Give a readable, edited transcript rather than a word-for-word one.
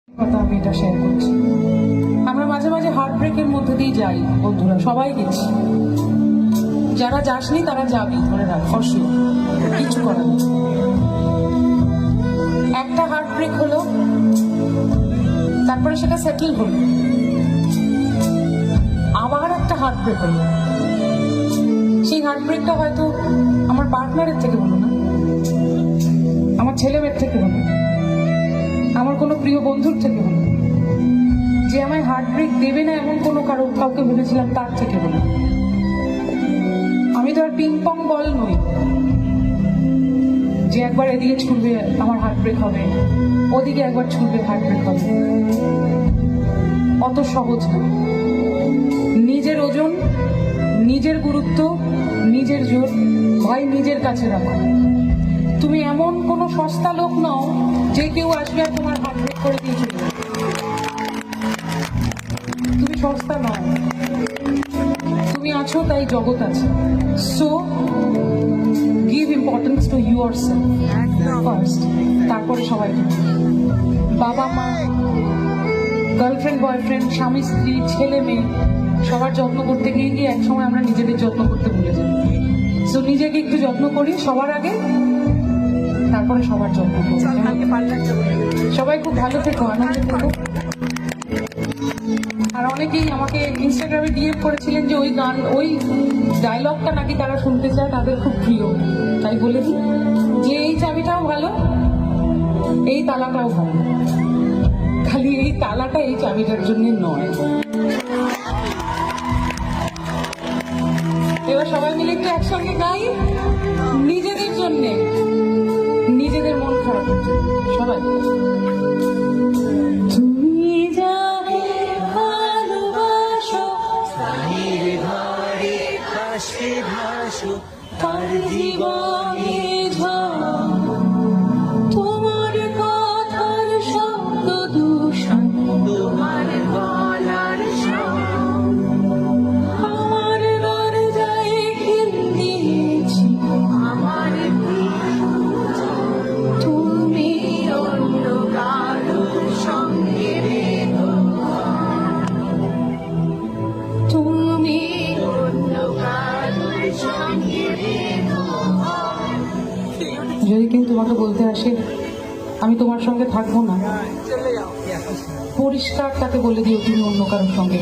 কথা আমি এটা শেয়ার করছি। আমরা মাঝে মাঝে হার্ট ব্রেকের মধ্যে দিয়ে যাই বন্ধুরা, সবাই গেছি। যারা যাসনি তারা যাবি, ধরে রাখ, ফসল কিছু করার নেই। একটা হার্ট ব্রেক হলো, তারপরে সেটা সেটেল হলো, আবার একটা হার্ট ব্রেক হলো। সেই হার্ট ব্রেকটা হয়তো আমার পার্টনারের থেকে হলো না, আমার ছেলেমেয়ের থেকে হলো, আমার কোনো প্রিয় বন্ধুর থেকে হলো, যে আমায় হার্ট ব্রেক দেবে না এমন কোনো কাউকে ভেবেছিলাম তার থেকে হলো। আমি তো আর পিং পং বল নই যে একবার এদিকে ছুটবে আমার হার্ট ব্রেক হবে, ওদিকে একবার ছুটবে হার্ট ব্রেক হবে। অত সহজ না। নিজের ওজন, নিজের গুরুত্ব, নিজের জোর ভাই নিজের কাছে রাখো। তুমি এমন কোনো সস্তা লোক নও যে কেউ আসবে আর তোমার হার্ট ব্রেক করে দিয়ে চলে যাবে। তুমি সস্তা নও, তুমি আছো তাই জগৎ আছে। So give importance two yourself first, তারপরে সবাইকে। বাবা মা, গার্লফ্রেন্ড বয়ফ্রেন্ড, স্বামী স্ত্রী, ছেলে মেয়ে, সবার যত্ন করতে গিয়ে গিয়ে একসময় আমরা নিজেদের যত্ন করতে ভুলে যাই। সো নিজেকে একটু যত্ন করি সবার আগে, তারপরে সবার যত্ন করি। সবাই খুব ভালো থেকো, আনন্দে থেকো। আর অনেকেই আমাকে ইনস্টাগ্রামে ডিএম করেছিলেন যে ওই গান, ওই ডায়লগটা নাকি তারা শুনতে চায়, তাদের খুব প্রিয়। তাই বলে দিই যে এই চাবিটাও ভালো, এই তালাটাও ভালো, খালি এই তালাটা এই চাবিটার জন্য নয়। এবার সবাই মিলে একটু একসঙ্গে গাই, নিজেদের জন্যে, নিজেদের মন খারাপের জন্য। সবাই তুমি যাকে ভালোবাসো, তার জীবনে তোমার কথার শব্দ দূষণ, তোমার গলার আমার দরজায় খিল দিয়েছি, আমার তুমি অন্য কারোর সঙ্গে তুমি অন্য কারোর সঙ্গে। যদি কেউ তোমাকে বলতে আসে আমি তোমার সঙ্গে থাকবো না, পরিষ্কার তাকে বলে দিও তুমি অন্য কারোর সঙ্গে।